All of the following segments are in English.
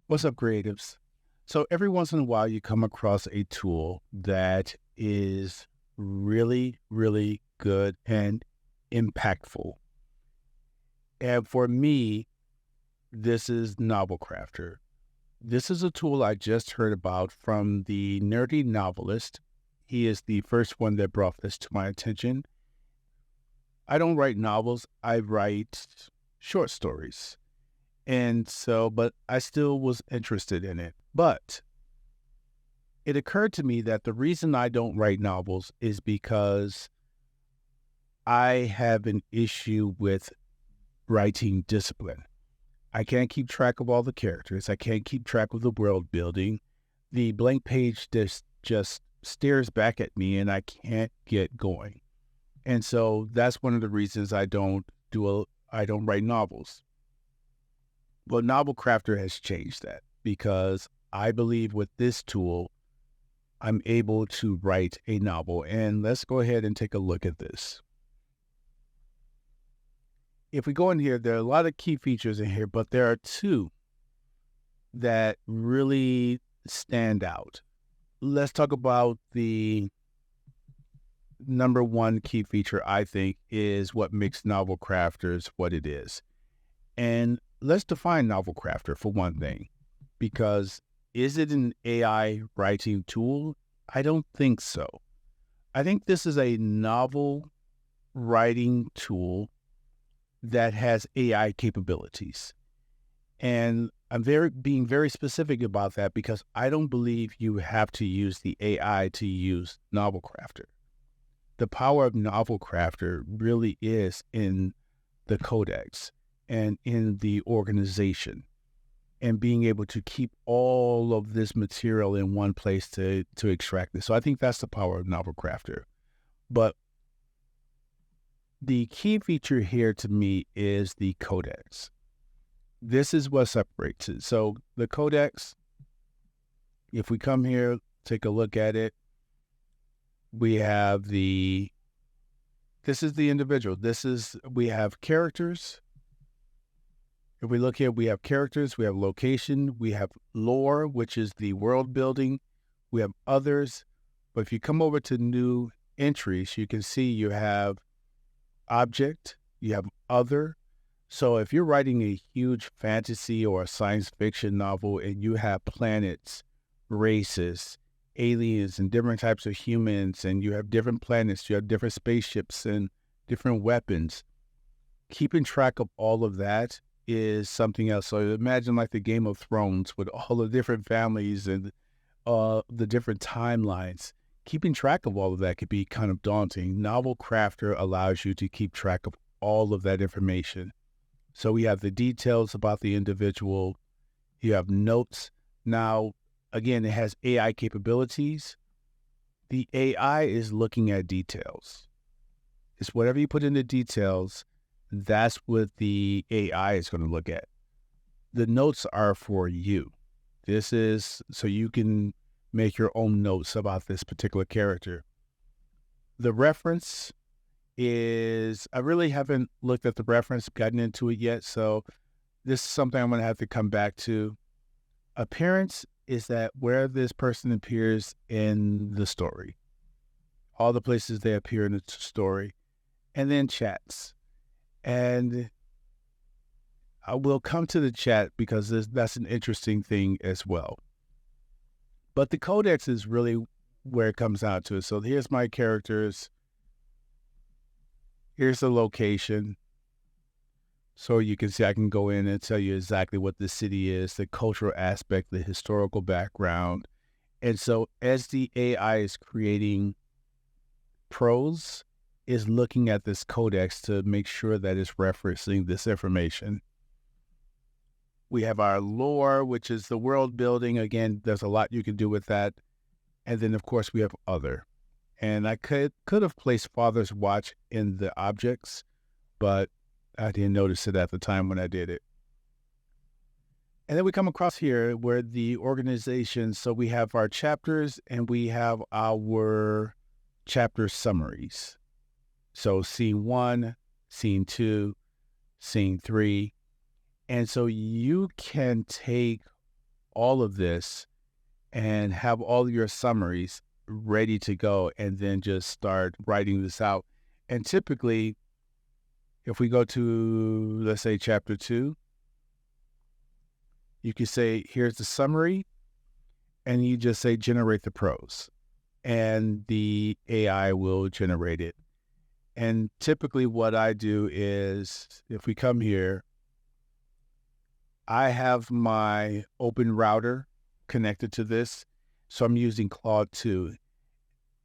What's up, creatives? So every once in a while, you come across a tool that is really, really good and impactful. And for me, this is Novelcrafter. This is a tool I just heard about from the nerdy novelist. He is the first one that brought this to my attention. I don't write novels, I write short stories. But I still was interested in it. But it occurred to me that the reason I don't write novels is because I have an issue with writing discipline. I can't keep track of all the characters. I can't keep track of the world building. The blank page just stares back at me and I can't get going. And so that's one of the reasons I don't write novels. Well, Novelcrafter has changed that because I believe with this tool, I'm able to write a novel. And let's go ahead and take a look at this. If we go in here, there are a lot of key features in here, but there are two that really stand out. Let's talk about the number one key feature, I think, is what makes Novelcrafters what it is. And let's define Novelcrafter for one thing, because is it an AI writing tool? I don't think so. I think this is a novel writing tool that has AI capabilities. And I'm being very specific about that because I don't believe you have to use the AI to use Novelcrafter. The power of Novelcrafter really is in the codex and in the organization and being able to keep all of this material in one place to extract this. So I think that's the power of Novelcrafter. But the key feature here to me is the codex. This is what separates it. So the codex, if we come here, take a look at it, we have this is the individual. We have characters. If we look here, we have characters, we have location, we have lore, which is the world building, we have others. But if you come over to new entries, you can see you have object, you have other. So if you're writing a huge fantasy or a science fiction novel and you have planets, races, aliens, and different types of humans, and you have different planets, you have different spaceships and different weapons, keeping track of all of that is something else. So imagine like the Game of Thrones with all the different families and the different timelines. Keeping track of all of that could be kind of daunting. Novelcrafter allows you to keep track of all of that information. So we have the details about the individual. You have notes. Now, again, it has AI capabilities. The AI is looking at details. It's whatever you put in the details, that's what the AI is going to look at. The notes are for you. This is so you can make your own notes about this particular character. The reference is, I really haven't looked at the reference, gotten into it yet, so this is something I'm going to have to come back to. Appearance is that where this person appears in the story, all the places they appear in the story, and then chats. And I will come to the chat because that's an interesting thing as well. But the codex is really where it comes out to. So here's my characters. Here's the location. So you can see I can go in and tell you exactly what the city is, the cultural aspect, the historical background. And so as the AI is creating prose, is looking at this codex to make sure that it's referencing this information. We have our lore, which is the world building. Again, there's a lot you can do with that. And then, of course, we have other. And I could have placed Father's Watch in the objects, but I didn't notice it at the time when I did it. And then we come across here where the organization, so we have our chapters and we have our chapter summaries. So scene 1, scene 2, scene 3. And so you can take all of this and have all your summaries ready to go and then just start writing this out. And typically, if we go to, let's say, chapter 2, you can say, here's the summary, and you just say, generate the prose, and the AI will generate it. And typically what I do is, if we come here, I have my open router connected to this, so I'm using Claude 2.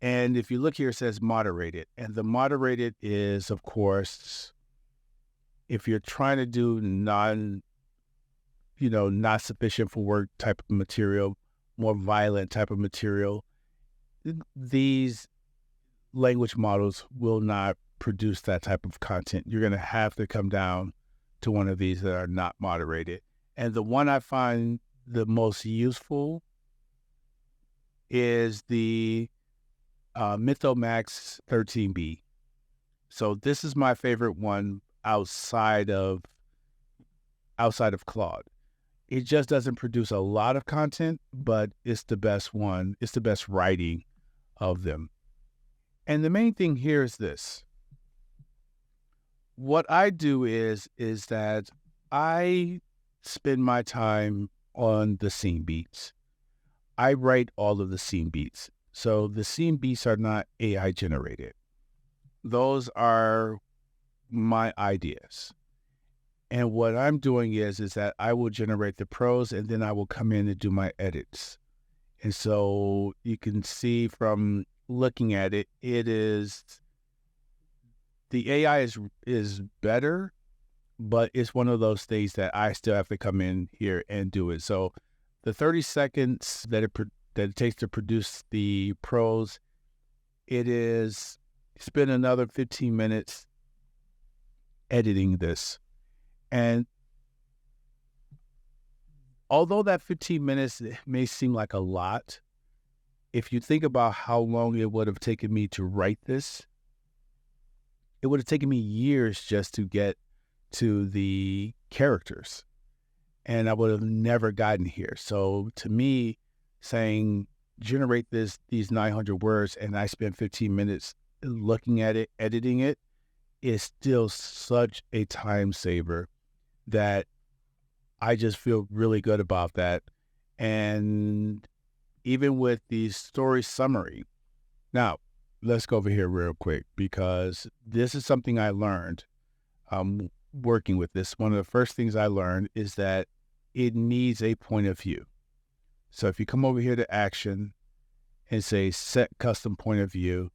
And if you look here, it says moderated. And the moderated is, of course, if you're trying to do not sufficient for work type of material, more violent type of material, these language models will not produce that type of content. You're going to have to come down to one of these that are not moderated. And the one I find the most useful is the Mythomax 13B. So this is my favorite one outside of Claude. It just doesn't produce a lot of content, but it's the best one. It's the best writing of them. And the main thing here is this. What I do is that I spend my time on the scene beats. I write all of the scene beats. So the scene beats are not AI generated. Those are my ideas. And what I'm doing is that I will generate the prose, and then I will come in and do my edits. And so you can see from looking at it, the AI is better, but it's one of those things that I still have to come in here and do it. So the 30 seconds that it takes to produce the prose, spend another 15 minutes editing this. And although that 15 minutes may seem like a lot, if you think about how long it would have taken me to write this, it would have taken me years just to get to the characters, and I would have never gotten here. So to me, saying generate these 900 words and I spend 15 minutes looking at it, editing it, is still such a time saver that I just feel really good about that. And even with the story summary, now let's go over here real quick, because this is something I learned working with this. One of the first things I learned is that it needs a point of view. So if you come over here to action and say set custom point of view,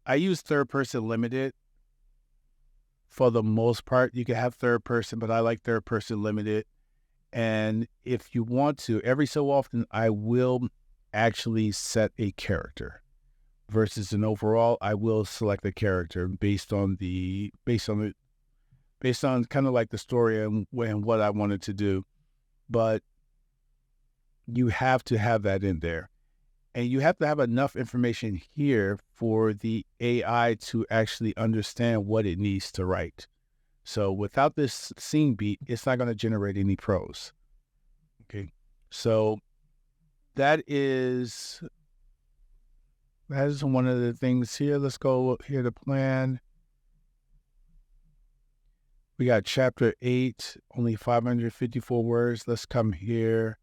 I use third person limited. For the most part, you can have third person, but I like third person limited. And if you want to, every so often, I will actually set a character versus an overall. I will select a character based on kind of like the story and what I wanted to do. But you have to have that in there. And you have to have enough information here for the AI to actually understand what it needs to write. So without this scene beat, it's not going to generate any prose. Okay. So that is one of the things here. Let's go here to plan. We got chapter 8, only 554 words. Let's come here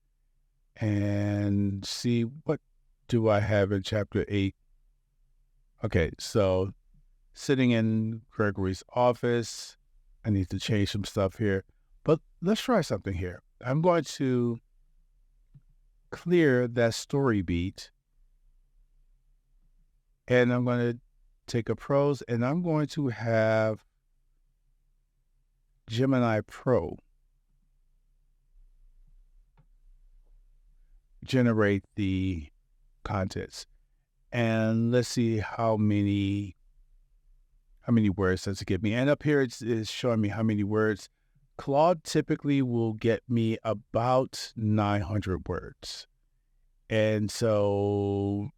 and see what do I have in chapter 8. Okay, so sitting in Gregory's office, I need to change some stuff here, but let's try something here. I'm going to clear that story beat, and I'm going to take a prose, and I'm going to have Gemini Pro generate the contents. And let's see how many words does it give me. And up here it's showing me how many words. Claude typically will get me about 900 words. And so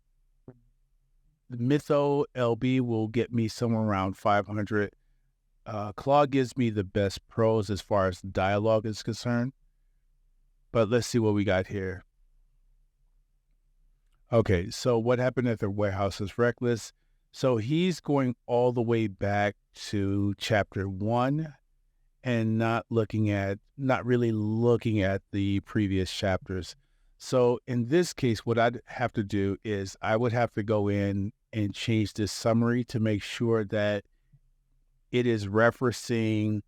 Mytho LB will get me somewhere around 500. Claude gives me the best prose as far as dialogue is concerned. But let's see what we got here. Okay, so what happened at the warehouse is reckless. So he's going all the way back to chapter 1 and not really looking at the previous chapters. So in this case, what I'd have to do is I would have to go in and change this summary to make sure that it is referencing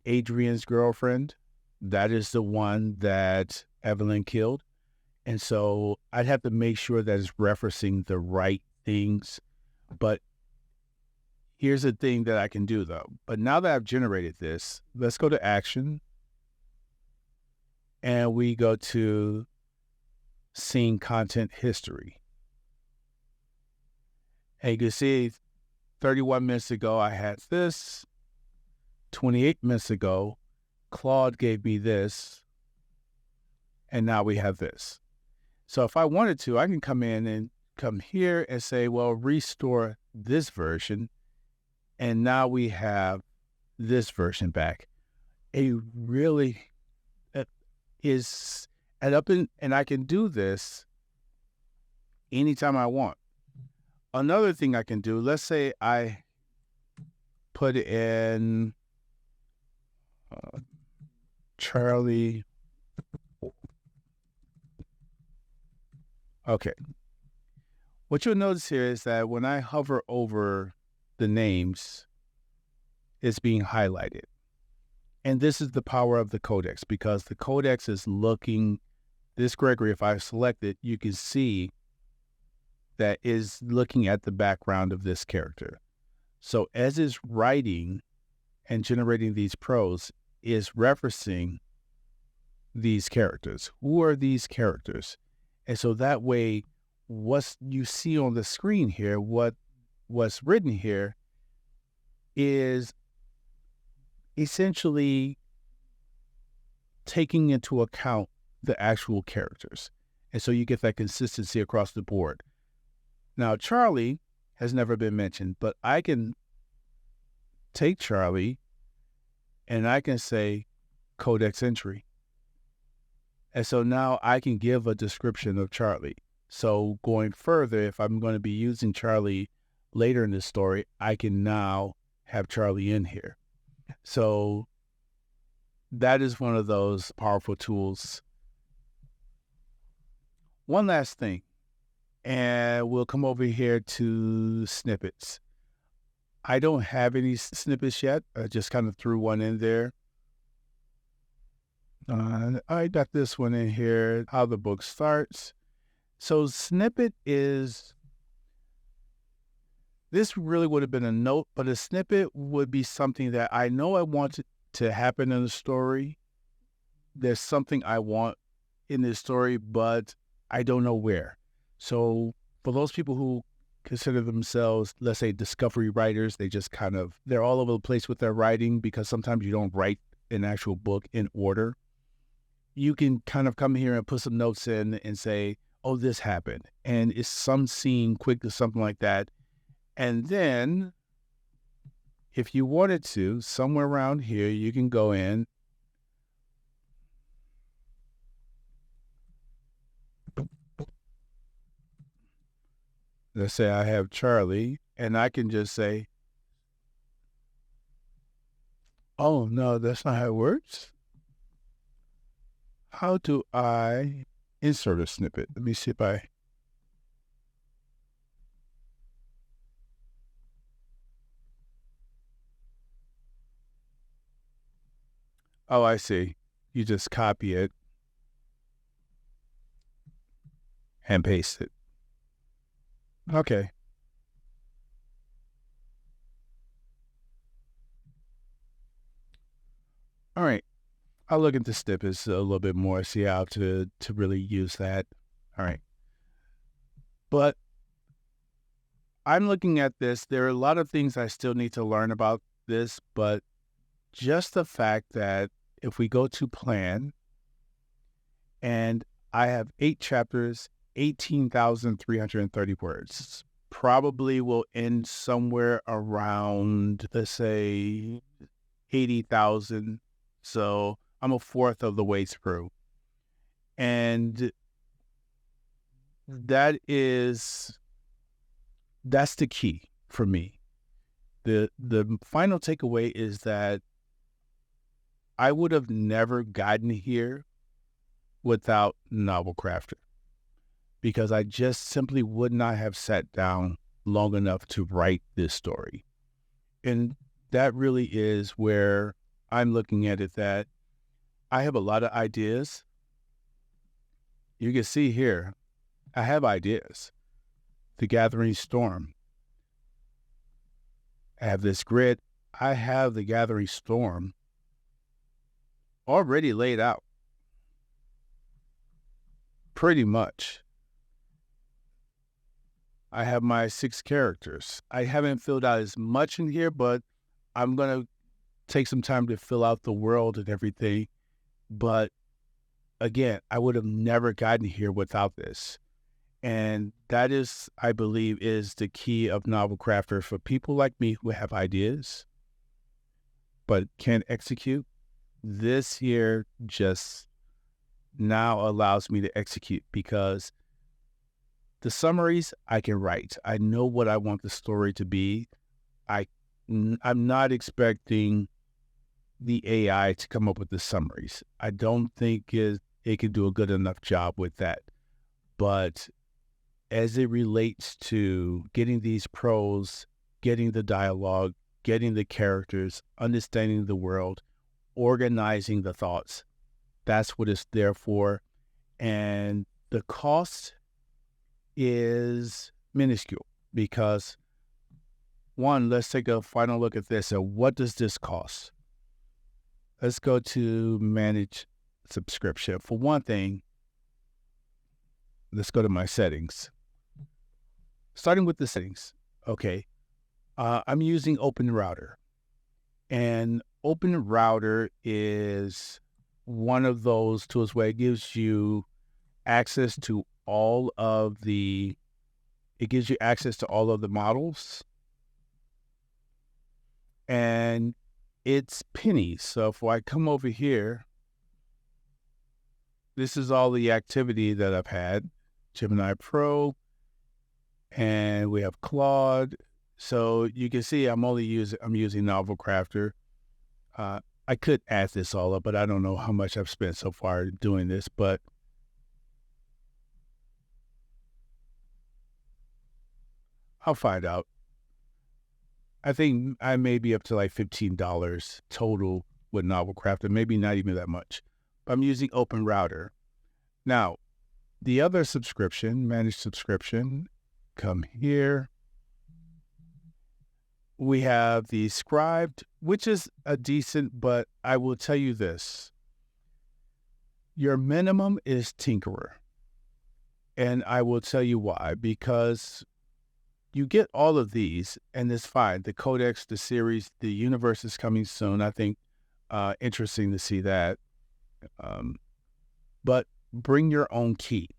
Adrian's girlfriend. That is the one that Evelyn killed. And so I'd have to make sure that it's referencing the right things. But here's the thing that I can do, though. But now that I've generated this, let's go to Action. And we go to Scene Content History. And you can see 31 minutes ago, I had this. 28 minutes ago, Claude gave me this. And now we have this. So if I wanted to, I can come in and come here and say, well, restore this version. And now we have this version back. And I can do this anytime I want. Another thing I can do, let's say I put in Charlie. Okay. What you'll notice here is that when I hover over the names, it's being highlighted. And this is the power of the codex, because the codex is looking, this Gregory, if I select it, you can see that is looking at the background of this character. So as it's writing and generating these prose, is referencing these characters. Who are these characters? And so that way, what you see on the screen here, what's written here is essentially taking into account the actual characters. And so you get that consistency across the board. Now, Charlie has never been mentioned, but I can take Charlie and I can say codex entry. And so now I can give a description of Charlie. So going further, if I'm going to be using Charlie later in the story, I can now have Charlie in here. So that is one of those powerful tools. One last thing, and we'll come over here to snippets. I don't have any snippets yet. I just kind of threw one in there. I got this one in here, how the book starts. So snippet is, this really would have been a note, but a snippet would be something that I know I want to happen in the story. There's something I want in this story, but I don't know where. So for those people who consider themselves, let's say, discovery writers, they're all over the place with their writing because sometimes you don't write an actual book in order. You can kind of come here and put some notes in and say, oh, this happened. And it's some scene quick or something like that. And then if you wanted to, somewhere around here, you can go in. Let's say I have Charlie, and I can just say, oh, no, that's not how it works. How do I insert a snippet? Let me see if I... Oh, I see. You just copy it and paste it. Okay. All right. I'll look into snippets a little bit more, see how to really use that. All right. But I'm looking at this. There are a lot of things I still need to learn about this, but just the fact that if we go to plan and I have 8 chapters, 18,330 words, probably will end somewhere around, let's say, 80,000. So I'm a fourth of the way through. And that's the key for me. The final takeaway is that I would have never gotten here without Novelcrafter, because I just simply would not have sat down long enough to write this story. And that really is where I'm looking at it, that I have a lot of ideas. You can see here, I have ideas. The Gathering Storm. I have this grid. I have the Gathering Storm already laid out. Pretty much. I have my 6 characters. I haven't filled out as much in here, but I'm going to take some time to fill out the world and everything. But again, I would have never gotten here without this. And that is, I believe, is the key of Novelcrafter for people like me who have ideas but can't execute. This here just now allows me to execute, because the summaries I can write. I know what I want the story to be. I'm not expecting the AI to come up with the summaries. I don't think it can do a good enough job with that. But as it relates to getting these prose, getting the dialogue, getting the characters, understanding the world, organizing the thoughts, that's what it's there for. And the cost is minuscule, because one, let's take a final look at this. So what does this cost? Let's go to manage subscription. For one thing, let's go to my settings. Starting with the settings. Okay. I'm using OpenRouter, and OpenRouter is one of those tools where it gives you access to all of the models, and it's pennies. So if I come over here, this is all the activity that I've had. Gemini Pro, and we have Claude. So you can see I'm using Novelcrafter. I could add this all up, but I don't know how much I've spent so far doing this, but I'll find out. I think I may be up to like $15 total with Novelcrafter, maybe not even that much. But I'm using OpenRouter. Now, the other subscription, managed subscription, come here. We have the Scribed, which is a decent, but I will tell you this. Your minimum is Tinkerer. And I will tell you why. Because you get all of these, and it's fine. The Codex, the series, the universe is coming soon. I think interesting to see that. But bring your own key.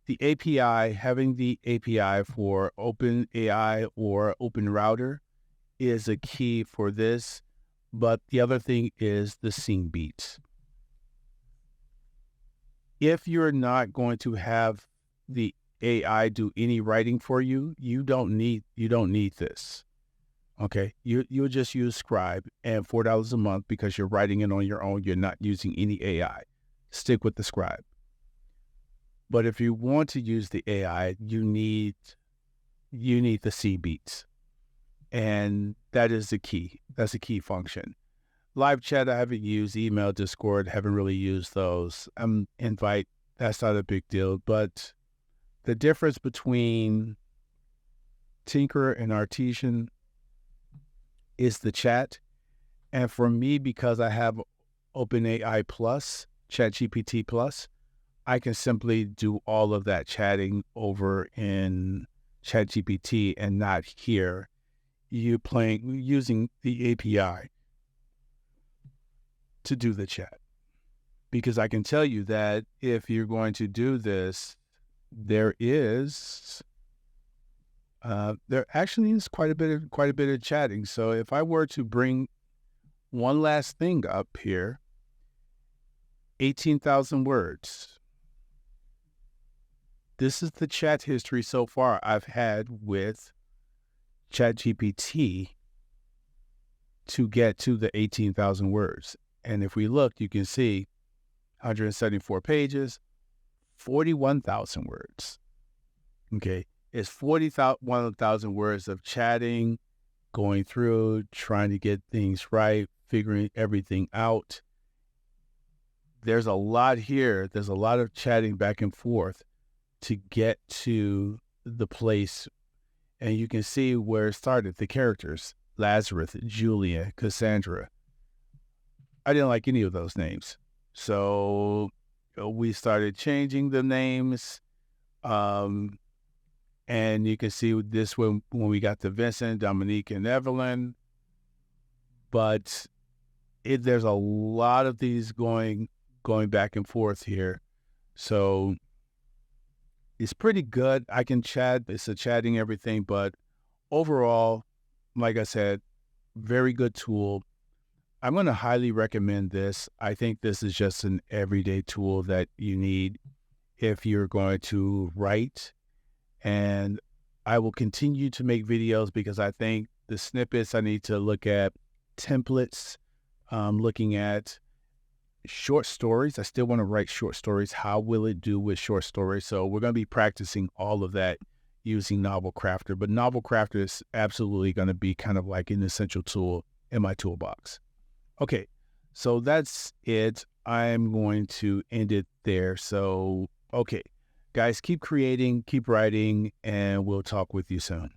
The API, having the API for OpenAI or OpenRouter is a key for this. But the other thing is the scene beats. If you're not going to have the AI do any writing for you, you don't need this. Okay, you'll just use Scribe, and $4 a month because you're writing it on your own. You're not using any AI. Stick with the Scribe. But if you want to use the AI, you need the C beats, and that is the key. That's a key function. Live chat I haven't used. Email, Discord, haven't really used those. Invite, that's not a big deal. But the difference between Tinker and Artesian is the chat. And for me, because I have OpenAI Plus, ChatGPT Plus, I can simply do all of that chatting over in ChatGPT and not here. Using the API to do the chat. Because I can tell you that if you're going to do this, there actually is quite a bit of chatting. So if I were to bring one last thing up here, 18,000 words. This is the chat history so far I've had with ChatGPT to get to the 18,000 words. And if we look, you can see 174 pages, 41,000 words. Okay. It's 41,000 words of chatting, going through, trying to get things right, figuring everything out. There's a lot here. There's a lot of chatting back and forth to get to the place. And you can see where it started, the characters, Lazarus, Julia, Cassandra. I didn't like any of those names. So we started changing the names. And you can see this when we got to Vincent, Dominique, and Evelyn. But there's a lot of these going back and forth here. So it's pretty good. I can chat. It's a chatting everything. But overall, like I said, very good tool. I'm going to highly recommend this. I think this is just an everyday tool that you need if you're going to write. And I will continue to make videos because I think the snippets, I need to look at templates, looking at short stories. I still want to write short stories. How will it do with short stories? So we're going to be practicing all of that using Novelcrafter. But Novelcrafter is absolutely going to be kind of like an essential tool in my toolbox. Okay, so that's it. I'm going to end it there. So, okay, guys, keep creating, keep writing, and we'll talk with you soon.